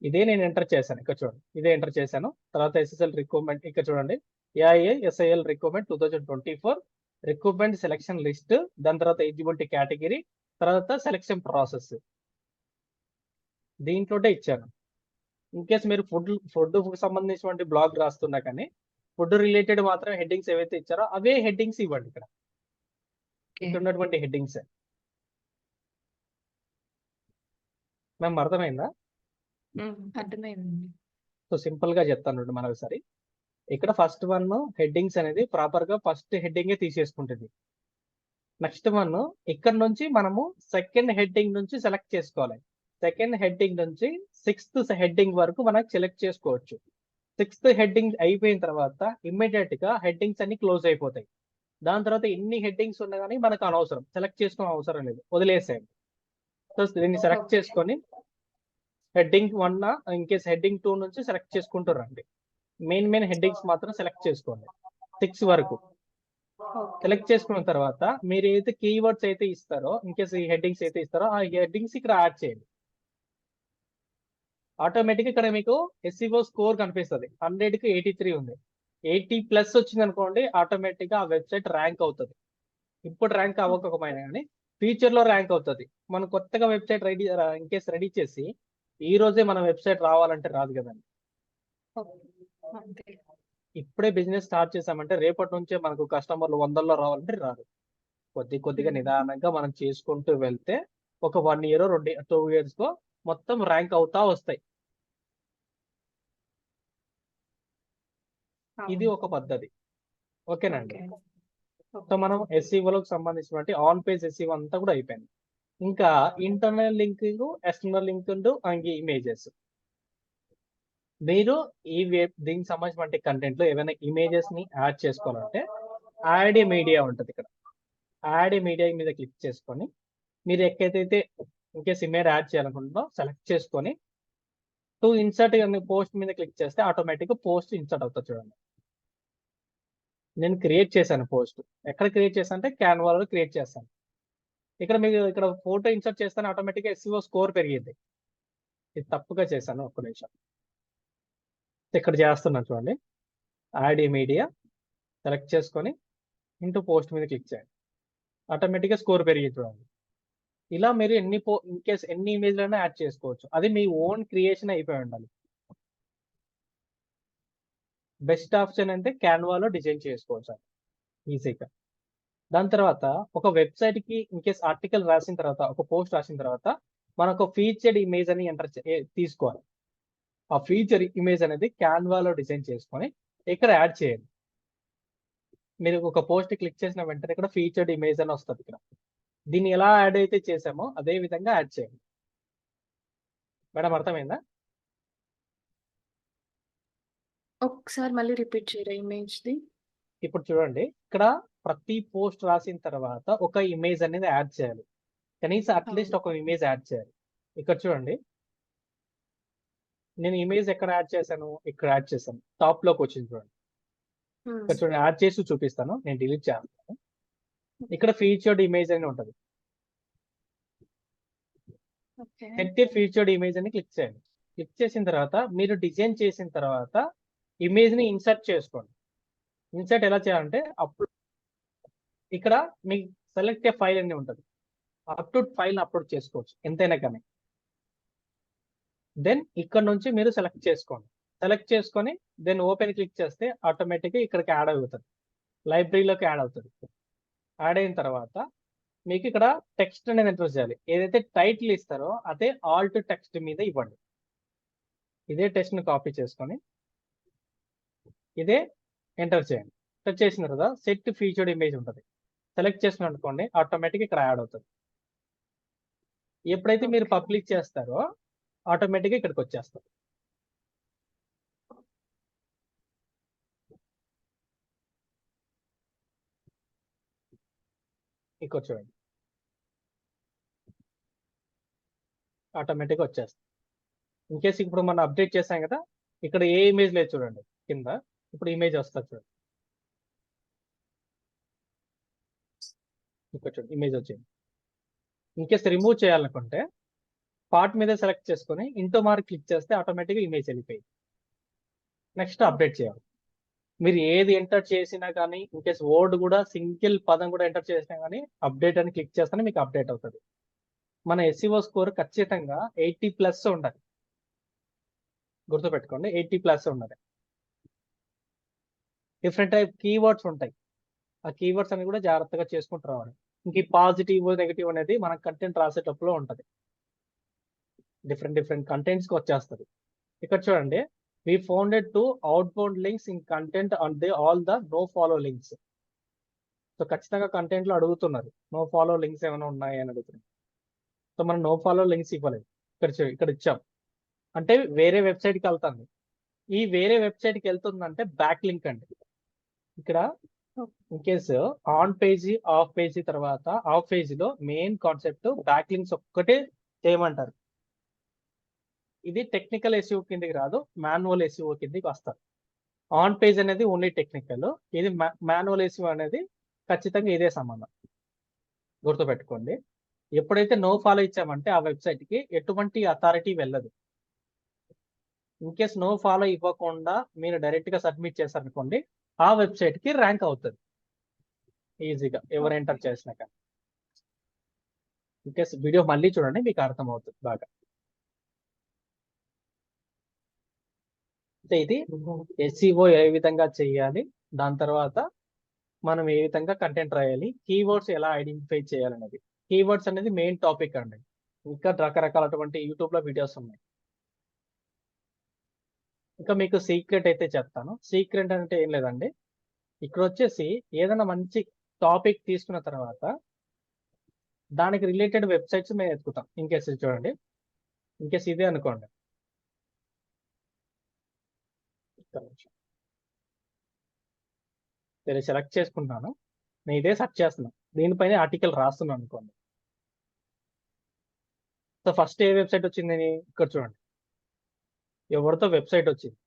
ఇదే నేను ఎంటర్ చేశాను. ఇక్కడ చూడండి, ఇదే ఎంటర్ చేశాను. తర్వాత ఎస్ఎస్ఎల్ రిక్రూట్మెంట్, ఇక్కడ చూడండి AIA SIL recruitment 2024 recruitment selection list, దాని తర్వాత ఎలిజిబిలిటీ కేటగిరీ, తర్వాత సెలక్షన్ ప్రాసెస్ దీంట్లోనే ఇచ్చాను. ఇన్ కేస్ మీరు ఫుడ్ సంబంధించినటువంటి బ్లాగ్ రాస్తున్నా కానీ ఫుడ్ రిలేటెడ్ మాత్రం హెడ్డింగ్స్ ఏవైతే ఇచ్చారో అవే హెడ్డింగ్స్ ఇవ్వండి. ఇక్కడ ఉన్నటువంటి హెడ్డింగ్స్ మేము అర్థమైందా? అర్థమైందండి. సో సింపుల్ గా చెప్తాను మనం ఒకసారి. ఇక్కడ ఫస్ట్ వన్ హెడ్డింగ్స్ అనేది ప్రాపర్ గా ఫస్ట్ హెడ్డింగే తీసేసుకుంటుంది. నెక్స్ట్ వన్ ఇక్కడ నుంచి మనము సెకండ్ హెడ్డింగ్ నుంచి సెలెక్ట్ చేసుకోవాలి. సెకండ్ హెడ్డింగ్ నుంచి 6th హెడ్డింగ్ వరకు మనకు సెలెక్ట్ చేసుకోవచ్చు. 6th హెడ్డింగ్ అయిపోయిన తర్వాత ఇమ్మీడియట్ గా హెడ్డింగ్స్ అన్ని క్లోజ్ అయిపోతాయి. దాని తర్వాత ఎన్ని హెడ్డింగ్స్ ఉన్నా కానీ మనకు అనవసరం, సెలెక్ట్ చేసుకోవడం అవసరం లేదు, వదిలేసేయండి. సో దీన్ని సెలెక్ట్ చేసుకొని హెడ్డింగ్ 1 ఇన్ కేస్ హెడ్డింగ్ 2 నుంచి సెలెక్ట్ చేసుకుంటూ రండి. మెయిన్ హెడ్డింగ్స్ మాత్రం సెలెక్ట్ చేసుకోండి 6 వరకు. సెలెక్ట్ చేసుకున్న తర్వాత మీరు ఏదైతే కీవర్డ్స్ అయితే ఇస్తారో, ఇన్ కేస్ ఈ హెడ్డింగ్స్ అయితే ఇస్తారో ఆ హెడ్డింగ్స్ ఇక్కడ యాడ్ చేయండి. ఆటోమేటిక్ ఇక్కడ మీకు SEO స్కోర్ కనిపిస్తుంది. 100కి 83 ఉంది. 80+ వచ్చింది అనుకోండి, ఆటోమేటిక్ గా ఆ వెబ్సైట్ ర్యాంక్ అవుతుంది. ఇప్పుడు ర్యాంక్ అవ్వకపోయినా కానీ ఫ్యూచర్ లో ర్యాంక్ అవుతుంది. మనం కొత్తగా వెబ్సైట్ ఇన్ కేస్ రెడీ చేసి ఈ రోజే మన వెబ్సైట్ రావాలంటే రాదు కదండి. ఇప్పుడే బిజినెస్ స్టార్ట్ చేసామంటే రేపటి నుంచే మనకు కస్టమర్లు 100లో రావాలంటే రాదు. కొద్దిగా నిదానంగా మనం చేసుకుంటూ వెళ్తే ఒక 1 year 2 years కో మొత్తం ర్యాంక్ అవుతా వస్తాయి. ఇది ఒక పద్ధతి. ఓకేనండి. సో మనం SEOలకు సంబంధించినటువంటి ఆన్ పేజ్ SEO అంతా కూడా అయిపోయింది. ఇంకా internal linking, external linking and images. మీరు ఈ దీనికి సంబంధించిన కంటెంట్ లో ఏమైనా ఇమేజెస్ ని యాడ్ చేసుకోవాలంటే యాడ్ మీడియా ఉంటుంది. ఇక్కడ యాడ్ మీడియా మీద క్లిక్ చేసుకొని మీరు ఎక్కడైతే ఇంకేస్ ఇమేజ్ యాడ్ చేయాలనుకుంటున్నారో సెలెక్ట్ చేసుకొని టు ఇన్సర్ట్ పోస్ట్ మీద క్లిక్ చేస్తే ఆటోమేటిక్ పోస్ట్ ఇన్సర్ట్ అవుతుంది. చూడండి, నేను క్రియేట్ చేశాను పోస్ట్. ఎక్కడ క్రియేట్ చేశాను అంటే క్యాన్వాలో క్రియేట్ చేస్తాను. ఇక్కడ మీకు ఇక్కడ ఫోటో ఇన్సర్ట్ చేస్తాను, ఆటోమేటిక్గా SEO స్కోర్ పెరిగింది. ఇది తప్పుగా చేశాను, ఒక్క నిమిషం. ఇక్కడ చేస్తున్నాను చూడండి, యాడ్ మీడియా సెలెక్ట్ చేసుకొని ఇంటూ పోస్ట్ మీద క్లిక్ చేయండి, ఆటోమేటిక్గా స్కోర్ పెరిగి చూడండి. ఇలా మీరు ఇన్ కేస్ ఎన్ని ఇమేజ్లైనా యాడ్ చేసుకోవచ్చు. అది మీ ఓన్ క్రియేషన్ అయిపోయి ఉండాలి. బెస్ట్ ఆప్షన్ అంటే క్యాన్వాలో డిజైన్ చేసుకోవచ్చు ఈజీగా. దాని తర్వాత ఒక వెబ్సైట్ కి ఇన్ కేస్ ఆర్టికల్ రాసిన తర్వాత, ఒక పోస్ట్ రాసిన తర్వాత మనకు ఫీచర్డ్ ఇమేజ్ అని తీసుకోవాలి. ఆ ఫీచర్ ఇమేజ్ అనేది క్యాన్వాలో డిజైన్ చేసుకొని ఇక్కడ యాడ్ చేయండి. మీరు ఒక పోస్ట్ క్లిక్ చేసిన వెంటనే ఇక్కడ ఫీచర్డ్ ఇమేజ్ అని వస్తుంది. ఇక్కడ దీన్ని ఎలా యాడ్ అయితే చేసామో అదే విధంగా యాడ్ చేయండి. మేడం అర్థమైందా? ఒకసారి మళ్ళీ రిపీట్ చేయరా ఇమేజ్ ది? ఇప్పుడు చూడండి, ఇక్కడ ప్రతి పోస్ట్ రాసిన తర్వాత ఒక ఇమేజ్ అనేది యాడ్ చేయాలి. కనీసం అట్లీస్ట్ ఒక ఇమేజ్ యాడ్ చేయాలి. ఇక్కడ చూడండి, నేను ఇమేజ్ ఎక్కడ యాడ్ చేశాను, ఇక్కడ యాడ్ చేశాను. టాప్ లోకి వచ్చింది చూడండి. ఇక్కడ చూడండి, యాడ్ చేసి చూపిస్తాను. నేను డిలీట్ చేస్తాను. ఇక్కడ ఫీచర్డ్ ఇమేజ్ అని ఉంటుంది. సెట్ ఫీచర్డ్ ఇమేజ్ అని క్లిక్ చేయండి. క్లిక్ చేసిన తర్వాత మీరు డిజైన్ చేసిన తర్వాత ఇమేజ్ ని ఇన్సర్ట్ చేసుకోండి. ఇన్సర్ట్ ఎలా చేయాలంటే అప్పుడు ఇక్కడ మీకు సెలెక్ట్ ఫైల్ అని ఉంటుంది. అప్ టు ఫైల్ అప్లోడ్ చేసుకోవచ్చు ఎంతైనా కానీ. దెన్ ఇక్కడ నుంచి మీరు సెలెక్ట్ చేసుకోండి. సెలెక్ట్ చేసుకొని దెన్ ఓపెన్ క్లిక్ చేస్తే ఆటోమేటిక్గా ఇక్కడికి యాడ్ అవుతుంది, లైబ్రరీలోకి యాడ్ అవుతుంది. యాడ్ అయిన తర్వాత మీకు ఇక్కడ టెక్స్ట్ అనేది ఎంటర్ చేయాలి. ఏదైతే టైటిల్ ఇస్తారో అదే ఆల్ట్ టెక్స్ట్ మీద ఇవ్వండి. ఇదే టెక్స్ట్ ని కాపీ చేసుకొని ఇదే ఎంటర్ చేయండి. ఎంటర్ చేసిన తర్వాత సెట్ ఫీచర్డ్ ఇమేజ్ ఉంటుంది, సెలెక్ట్ చేసుకుని అనుకోండి ఆటోమేటిక్ ఇక్కడ యాడ్ అవుతుంది. ఎప్పుడైతే మీరు పబ్లిక్ చేస్తారో ఆటోమేటిక్గా ఇక్కడికి వచ్చేస్తారు. ఇక్కడ చూడండి ఆటోమేటిక్గా వచ్చేస్తుంది. ఇన్ కేసు ఇప్పుడు మనం అప్డేట్ చేసాం కదా, ఇక్కడ ఏ ఇమేజ్ లేదు చూడండి కింద, ఇప్పుడు ఇమేజ్ వస్తుంది చూడండి. ఇక్కడ చూడండి ఇమేజ్ వచ్చింది. ఇన్ కేసు రిమూవ్ చేయాలనుకుంటే పార్ట్ మీద సెలెక్ట్ చేసుకొని ఇంటూ మార్క్ క్లిక్ చేస్తే ఆటోమేటిక్గా ఇమేజ్ వెళ్ళిపోయింది. నెక్స్ట్ అప్డేట్ చేయాలి. మీరు ఏది ఎంటర్ చేసినా కానీ ఇన్ కేసు వర్డ్ కూడా సింగిల్ పదం కూడా ఎంటర్ చేసినా కానీ అప్డేట్ అని క్లిక్ చేస్తేనే మీకు అప్డేట్ అవుతుంది. మన SEO స్కోర్ ఖచ్చితంగా 80+ ఉండాలి, గుర్తుపెట్టుకోండి 80+ ఉండాలి. డిఫరెంట్ టైప్ కీవర్డ్స్ ఉంటాయి, ఆ కీవర్డ్స్ అని కూడా జాగ్రత్తగా చేసుకుంటూ రావాలి. ఇంక పాజిటివ్ నెగిటివ్ అనేది మన కంటెంట్ రాసేటప్పుడు ఉంటుంది, డిఫరెంట్ కంటెంట్స్కి వచ్చేస్తుంది. ఇక్కడ చూడండి, we founded 2 outbound links in content and they all the no follow links. So ఖచ్చితంగా కంటెంట్ లో అడుగుతున్నారు నో ఫాలో లింక్స్ ఏమైనా ఉన్నాయి అని అడుగుతున్నారు. సో మనం నో ఫాలో లింక్స్ ఇవ్వలేదు, ఇక్కడ ఇచ్చాం అంటే వేరే వెబ్సైట్కి వెళ్తుంది. ఈ వేరే వెబ్సైట్కి వెళ్తుందంటే బ్యాక్ లింక్ అండి. ఇక్కడ in case on page of page తర్వాత ఆఫ్ పేజీలో మెయిన్ కాన్సెప్ట్ బ్యాక్ లింక్స్ ఒక్కటే చేయమంటారు. ఇది టెక్నికల్ SEO కిందకి రాదు, మాన్యువల్ SEO కిందకి వస్తారు. ఆన్ పేజ్ అనేది ఓన్లీ టెక్నికల్, ఇది మాన్యువల్ SEO అనేది ఖచ్చితంగా ఇదే సంబంధం, గుర్తుపెట్టుకోండి. ఎప్పుడైతే నో ఫాలో ఇచ్చామంటే ఆ వెబ్సైట్కి ఎటువంటి అథారిటీ వెళ్ళదు. ఇన్ కేస్ నో ఫాలో ఇవ్వకుండా మీరు డైరెక్ట్గా సబ్మిట్ చేశారనుకోండి ఆ వెబ్సైట్కి ర్యాంక్ అవుతుంది ఈజీగా, ఎవరు ఎంటర్ చేసినా కానీ. ఇన్ కేస్ వీడియో మళ్ళీ చూడండి మీకు అర్థమవుతుంది బాగా. ఇది SEO ఏ విధంగా చేయాలి, దాని తర్వాత మనం ఏ విధంగా కంటెంట్ రాయాలి, కీవర్డ్స్ ఎలా ఐడెంటిఫై చేయాలనేది. కీవర్డ్స్ అనేది మెయిన్ టాపిక్ అండి, ఇంకా రకరకాలటువంటి యూట్యూబ్లో వీడియోస్ ఉన్నాయి. ఇంకా మీకు సీక్రెట్ అయితే చెప్తాను. సీక్రెట్ అంటే ఏం లేదండి, ఇక్కడ వచ్చేసి ఏదైనా మంచి టాపిక్ తీసుకున్న తర్వాత దానికి రిలేటెడ్ వెబ్సైట్స్ మేము ఎత్తుకుతాం. ఇన్కేస్ చూడండి, ఇన్కేస్ ఇదే అనుకోండి, నేను సెలెక్ట్ చేసుకుంటాను, నేను ఇదే సెర్చ్ చేస్తున్నాను, దీనిపైన ఆర్టికల్ రాస్తున్నాను అనుకోండి. సో ఫస్ట్ ఏ వెబ్సైట్ వచ్చిందని ఇక్కడ చూడండి, ఎవరితో వెబ్సైట్ వచ్చింది.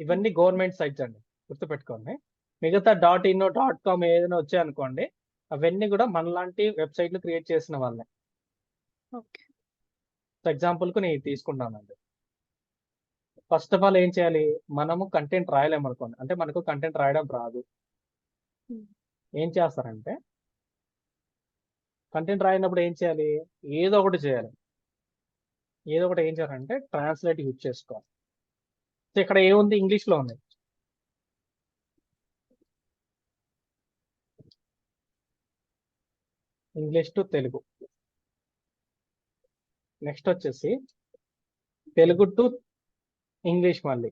ఇవన్నీ గవర్నమెంట్ సైట్స్ అండి, గుర్తుపెట్టుకోండి. మిగతా .in .com ఏదైనా వచ్చాయనుకోండి అవన్నీ కూడా మనలాంటి వెబ్సైట్లు క్రియేట్ చేసిన వాళ్ళే. సో ఎగ్జాంపుల్కు నేను తీసుకుంటానండి. ఫస్ట్ ఆఫ్ ఆల్ ఏం చేయాలి, మనము కంటెంట్ రాయలేము అనుకోండి, అంటే మనకు కంటెంట్ రాయడం రాదు. ఏం చేస్తారంటే కంటెంట్ రాయినప్పుడు ఏం చేయాలి, ఏదో ఒకటి చేయాలి. ఏదో ఒకటి ఏం చేయాలంటే ట్రాన్స్లేట్ యూజ్ చేసుకోవాలి. సో ఇక్కడ ఏముంది, ఇంగ్లీష్లో ఉంది. English to Telugu. నెక్స్ట్ వచ్చేసి తెలుగు టు ఇంగ్లీష్ మళ్ళీ.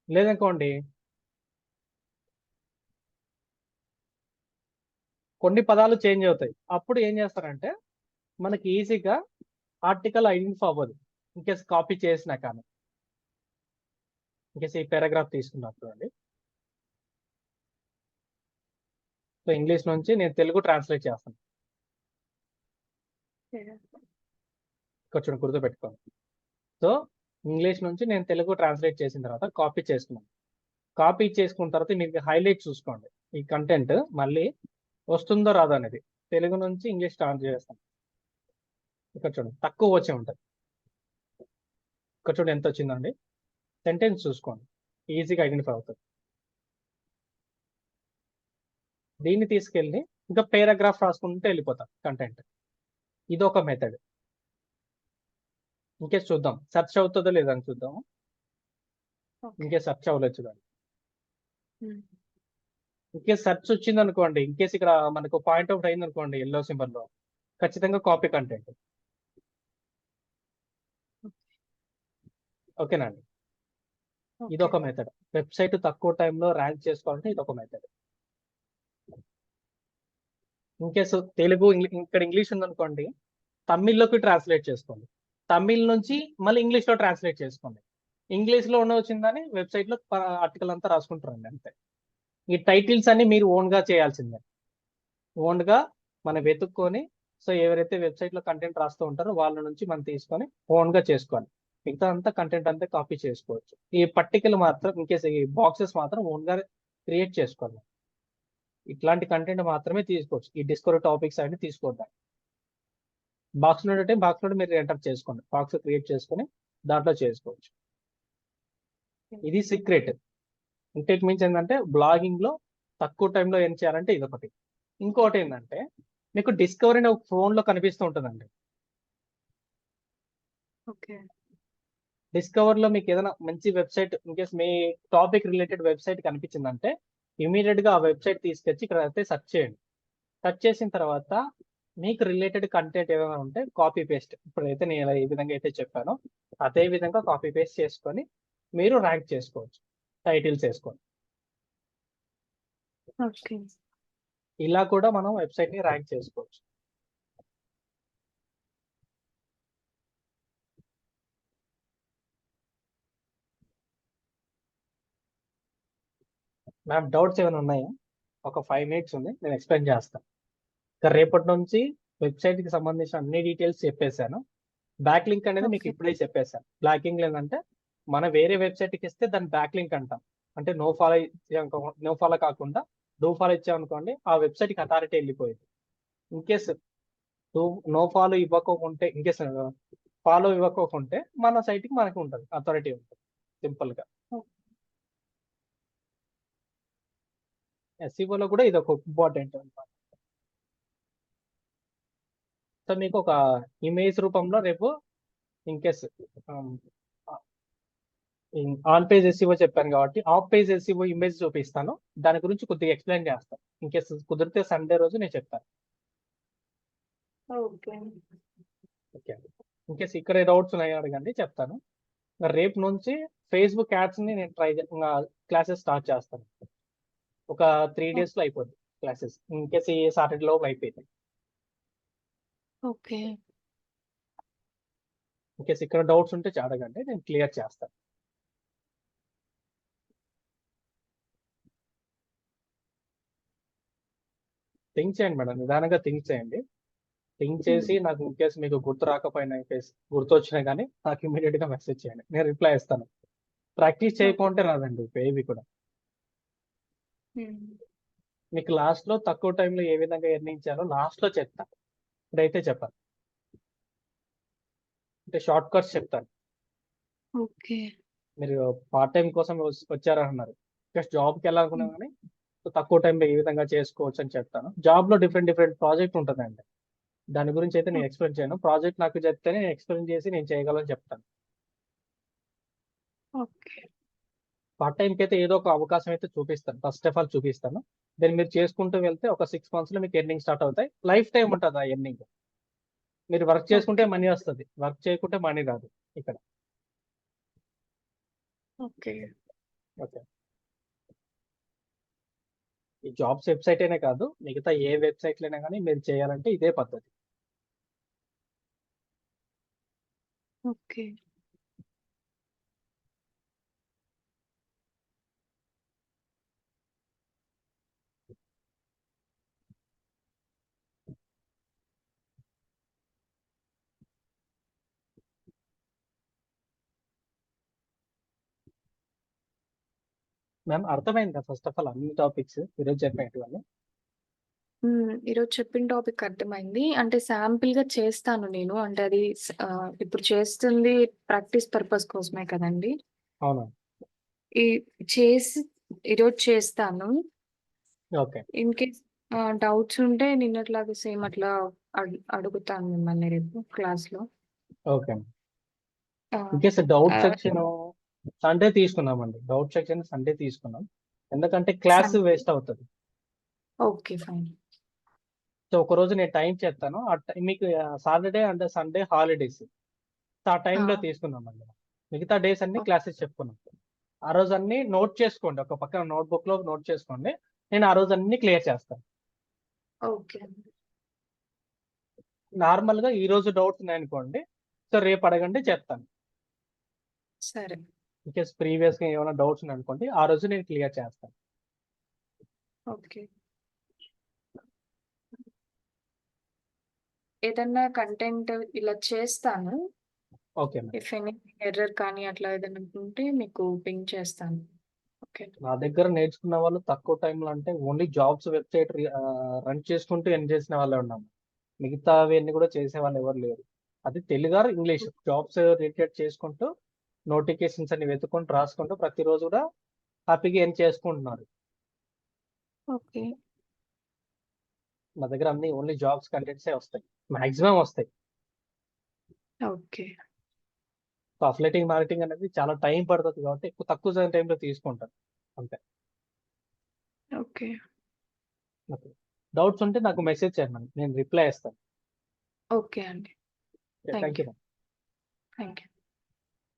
లేదనుకోండి కొన్ని పదాలు చేంజ్ అవుతాయి, అప్పుడు ఏం చేస్తారంటే మనకి ఈజీగా ఆర్టికల్ ఐడెంటిఫై అవ్వదు ఇన్కేస్ కాపీ చేసినా కానీ. ఇన్కేస్ ఈ పారాగ్రాఫ్ తీసుకున్నప్పుడు అండి, సో ఇంగ్లీష్ నుంచి నేను తెలుగు ట్రాన్స్లేట్ చేస్తాను. కొంచెం గుర్తుపెట్టుకోండి. సో ఇంగ్లీష్ నుంచి నేను తెలుగు ట్రాన్స్లేట్ చేసిన తర్వాత కాపీ చేసుకున్నాను. కాపీ చేసుకున్న తర్వాత మీకు హైలైట్ చూసుకోండి, ఈ కంటెంట్ మళ్ళీ వస్తుందో రాదో అనేది. తెలుగు నుంచి ఇంగ్లీష్ ట్రాన్స్ చేస్తాను. ఇక్కడ చూడండి తక్కువ వచ్చే ఉంటుంది, ఇక్కడ చూడండి ఎంత వచ్చిందండి. సెంటెన్స్ చూసుకోండి, ఈజీగా ఐడెంటిఫై అవుతుంది. దీన్ని తీసుకెళ్ళి ఇంకా పారాగ్రాఫ్ రాసుకుంటే వెళ్ళిపోతాం కంటెంట్. ఇది ఒక మెథడ్. ఇంకేస్ చూద్దాం సెర్చ్ అవుతుందో లేదని చూద్దాము. ఓకే. ఇంకేస్ సెర్చ్ అవ్వలేదు చూడండి. హ్మ్. ఇంకేస్ సెర్చ్ వచ్చింది అనుకోండి, ఇంకేస్ ఇక్కడ మనకు పాయింట్ అవుట్ అయింది అనుకోండి ఎల్లో సింబల్ లో, ఖచ్చితంగా కాపీ కంటెంట్. ఓకేనా అండి? ఓకే. ఇదొక మెథడ్. వెబ్సైట్ తక్కువ టైంలో ర్యాంక్ చేసుకోవాలంటే ఇదొక మెథడ్. ఇన్కేస్ తెలుగు ఇక్కడ ఇంగ్లీష్ ఉందనుకోండి, తమిళ్లోకి ట్రాన్స్లేట్ చేసుకోండి. తమిళ్ నుంచి మళ్ళీ ఇంగ్లీష్ లో ట్రాన్స్లేట్ చేసుకోండి. ఇంగ్లీష్ లో ఉన్న వచ్చిందని వెబ్సైట్ లో ఆర్టికల్ అంతా రాసుకుంటారండి అంతే. ఈ టైటిల్స్ అన్ని మీరు ఓన్ గా చేయాల్సిందే. ఓన్ గా మనం వెతుక్కొని, సో ఎవరైతే వెబ్సైట్ లో కంటెంట్ రాస్తూ ఉంటారో వాళ్ళ నుంచి మనం తీసుకొని ఓన్ గా చేసుకోవాలి. మిగతా అంతా కంటెంట్ అంతా కాపీ చేసుకోవచ్చు. ఈ పట్టికలు మాత్రం ఇన్కేస్ ఈ బాక్సెస్ మాత్రం ఓన్ గా క్రియేట్ చేసుకోవాలి. ఇట్లాంటి కంటెంట్ మాత్రమే తీసుకోవచ్చు. ఈ డిస్కవరీ టాపిక్స్ అన్ని తీసుకోవద్దాం. బాక్స్ లో ఉంటే బాక్స్ లో మీరు ఎంటర్ చేసుకోండి, బాక్స్ క్రియేట్ చేసుకొని దాంట్లో చేసుకోవచ్చు. ఇది సీక్రెట్. అంటే ఇట్ మీన్స్ ఏంటంటే బ్లాగింగ్ లో తక్కువ టైంలో ఏం చేయాలంటే ఇది ఒకటి. ఇంకోటి ఏంటంటే మీకు డిస్కవరీ ఒక ఫోన్ లో కనిపిస్తూ ఉంటుందండి. ఓకే. డిస్కవర్ లో మీకు ఏదైనా మంచి వెబ్సైట్ ఇన్కేస్ మీ టాపిక్ రిలేటెడ్ వెబ్సైట్ కనిపించిందంటే ఇమీడియట్ గా ఆ వెబ్సైట్ తీసుకొచ్చి ఇక్కడ అయితే సెర్చ్ చేయండి. సెర్చ్ చేసిన తర్వాత మీకు రిలేటెడ్ కంటెంట్ ఏదైనా ఉంటే కాపీ పేస్ట్, ఇప్పుడైతే నేను ఏ విధంగా అయితే చెప్పానో అదే విధంగా కాపీ పేస్ట్ చేసుకొని మీరు ర్యాంక్ చేసుకోవచ్చు, టైటిల్స్ వేసుకోండి. ఓకే. ఇలా కూడా మనం వెబ్సైట్ ని ర్యాంక్ చేసుకోవచ్చు. మ్యామ్ డౌట్స్ ఏమైనా ఉన్నాయా? ఒక 5 minutes ఉంది, నేను ఎక్స్ప్లెయిన్ చేస్తాను. ఇక రేపటి నుంచి వెబ్సైట్ కి సంబంధించిన అన్ని డీటెయిల్స్ చెప్పేశాను. బ్యాక్ లింక్ అనేది మీకు ఓకే. ఇప్పుడే చెప్పేశాను. బ్యాక్ లింక్ ఏంటంటే మన వేరే వెబ్సైట్ కి ఇస్తే దాన్ని బ్యాక్ లింక్ అంటాం. అంటే నో ఫాలో కాకుండా డూ ఫాలో ఇచ్చామనుకోండి, ఆ వెబ్సైట్ కి అథారిటీ వెళ్ళిపోయింది. ఇన్ కేస్ నో ఫాలో ఇవ్వకోకుంటే, ఇన్ కేస్ ఫాలో ఇవ్వకోకుంటే మన సైట్ కి మనకి ఉంటుంది, అథారిటీ ఉంటుంది. సింపుల్ గా SEO లో కూడా ఇది ఒక ఇంపార్టెంట్ అనమాట. సో మీకు ఒక ఇమేజ్ రూపంలో రేపు in case on page SEO చెప్పాను కాబట్టి ఆఫ్ పేజ్ SEO ఇమేజ్ చూపిస్తాను. దాని గురించి కొద్దిగా ఎక్స్ప్లెయిన్ చేస్తాను. ఇన్ కేస్ కుదిరితే సండే రోజు నేను చెప్తాను. ఓకే. ఓకే. ఇన్ కేస్ ఇక్కడ డౌట్స్ ఉన్నాయో అడగండి, చెప్తాను. రేపు నుంచి ఫేస్బుక్ యాడ్స్ ని నేను క్లాసెస్ స్టార్ట్ చేస్తాను. ఒక 3 days లో అయిపోద్ది క్లాసెస్. ఇన్ కేస్ ఈ సాటర్డే లోపు అయిపోయింది. ఓకే. ఇన్ కేస్ ఇక్కడ డౌట్స్ ఉంటే అడగండి, నేను క్లియర్ చేస్తాను. థింక్ చేయండి మేడం, నిదానంగా థింక్ చేయండి. థింక్ చేసి నాకు ఇన్ కేస్ మీకు గుర్తు రాకపోయినా, ఇన్ కేస్ గుర్తు వచ్చినా కానీ నాకు ఇమీడియట్ గా మెసేజ్ చేయండి, నేను రిప్లై ఇస్తాను. ప్రాక్టీస్ చేయకుంటే రాదండి ఏవి కూడా. మీకు లాస్ట్ లో తక్కువ టైంలో ఏ విధంగా ఎర్నింగ్ చేయాలో లాస్ట్ లో చెప్తాను, ఇప్పుడైతే చెప్పాను. అంటే షార్ట్ కట్స్ చెప్తాను. ఓకే. మీరు పార్ట్ టైం కోసం వచ్చారన్నారు, జస్ట్ జాబ్కి వెళ్ళాలనుకున్నా కానీ తక్కువ టైంలో ఏ విధంగా చేసుకోవచ్చు అని చెప్తాను. జాబ్ లో డిఫరెంట్ ప్రాజెక్ట్ ఉంటుందండి. దాని గురించి అయితే నేను ఎక్స్ప్లెయిన్ చేయను. ప్రాజెక్ట్ నాకు చెప్తేనే నేను ఎక్స్ప్లెయిన్ చేసి నేను చేయగలని చెప్తాను. ఓకే. పార్ట్ టైంకి అయితే ఏదో ఒక అవకాశం అయితే చూపిస్తాను, ఫస్ట్ ఆఫ్ ఆల్ చూపిస్తాను. దాన్ని మీరు చేసుకుంటూ వెళ్తే ఒక 6 months లో మీకు ఎర్నింగ్ స్టార్ట్ అవుతాయి. లైఫ్ టైం ఉంటుంది ఆ ఎర్నింగ్. మీరు వర్క్ చేసుకుంటే ఓకే. మనీ వస్తుంది, వర్క్ చేయకుంటే మనీ రాదు ఇక్కడ. ఓకే. ఓకే. ఈ జాబ్స్ వెబ్సైట్ అనే కాదు, మిగతా ఏ వెబ్సైట్ అయినా కానీ మీరు చేయాలంటే ఇదే పద్ధతి. ఓకే. మ్యామ్ అర్థమైందా ఫస్ట్ ఆఫ్ ఆల్ అన్ని టాపిక్స్ ఈరోజు చెప్పేటివన్నీ? ఈరోజు చెప్పిన టాపిక్ అర్థమైంది. అంటే శాంపిల్‌గా చేస్తాను నేను. అంటే అది ఇప్పుడు చేస్తుంది ప్రాక్టీస్ పర్పస్ కోసమే కదండీ! అవునా? ఈ చేసి ఈరోజు చేస్తాను. ఓకే. ఇన్ కేస్ డౌట్స్ ఉంటే నిన్నట్లాగా సేమ్ అట్లా అడుగుతాను మిమ్మల్ని రేపు క్లాస్‌లో. ఓకే. ఆ! ఇన్కేస్ డౌట్ ఆహ్, సెక్షన్ సండే తీసుకున్నామండి. డౌట్ సెక్షన్ సండే తీసుకున్నాం. ఎందుకంటే క్లాస్ సండే. వేస్ట్ అవుతది. ఓకే. ఫైన్. సో, ఒకరోజు నేను టైం చెప్తాను. మీకు Saturday and Sunday holidays. So, ఆ ఆ! టైంలో తీసుకున్నామండి. మిగతా డేస్ అన్ని ఓ క్లాసెస్ చెప్పుకున్నాం. ఆ రోజు అన్ని నోట్ చేసుకోండి. ఒక పక్కన నోట్‌బుక్‌లో నోట్ చేసుకోండి. నేను ఆ రోజు అన్ని క్లియర్ చేస్తాను. ఓకే. నార్మల్‌గా ఈ రోజు డౌట్స్ ఉన్నాయనుకోండి, సో, రేపు అడగండి చెప్తాను. సరే. ఇన్‌కేస్ ప్రీవియస్‌గా ఏమైనా డౌట్స్ ఉన్నాయనుకోండి, ఆ రోజు నేను క్లియర్ చేస్తాను. ఓకే. ఏదన్నా కంటెంట్ ఇలా చేస్తాను. Okay madam. If any error కానీ అట్లా ఏదైనా ఉంటే మీకు పింగ్ చేస్తాను. ఓకే. నా దగ్గర నేర్చుకున్న వాళ్ళు తక్కువ టైంలో అంటే ఓన్లీ జాబ్స్ వెబ్‌సైట్ రన్ చేసుకుంటూ ఎర్న్ చేసిన వాళ్ళే ఉన్నాము. మిగతావన్నీ కూడా చేసేవాళ్ళు ఎవరు లేరు. అది Telugu or English jobs related చేసుకుంటూ నోటిఫికేషన్స్ అన్ని వెతుక్కుంటూ రాసుకుంటూ ప్రతిరోజు కూడా హ్యాపీగా ఎర్న్ చేసుకుంటున్నారు. ఓకే. నా దగ్గర అన్ని ఓన్లీ జాబ్స్ కంటెంట్సే వస్తాయి. మాక్సిమం వస్తాయి. ఓకే. సో, అఫిలియేటింగ్ మార్కెటింగ్ అనేది చాలా టైం పడుతది కాబట్టి ఎక్కువ తక్కువ టైంలో తీసుకుంటాను. అంతే. ఓకే. ఓకే. డౌట్స్ ఉంటే నాకు మెసేజ్ చేయండి. నేను రిప్లై ఇస్తాను. ఓకే అండి. Okay. Thank thank you you. Ma'am. Thank you.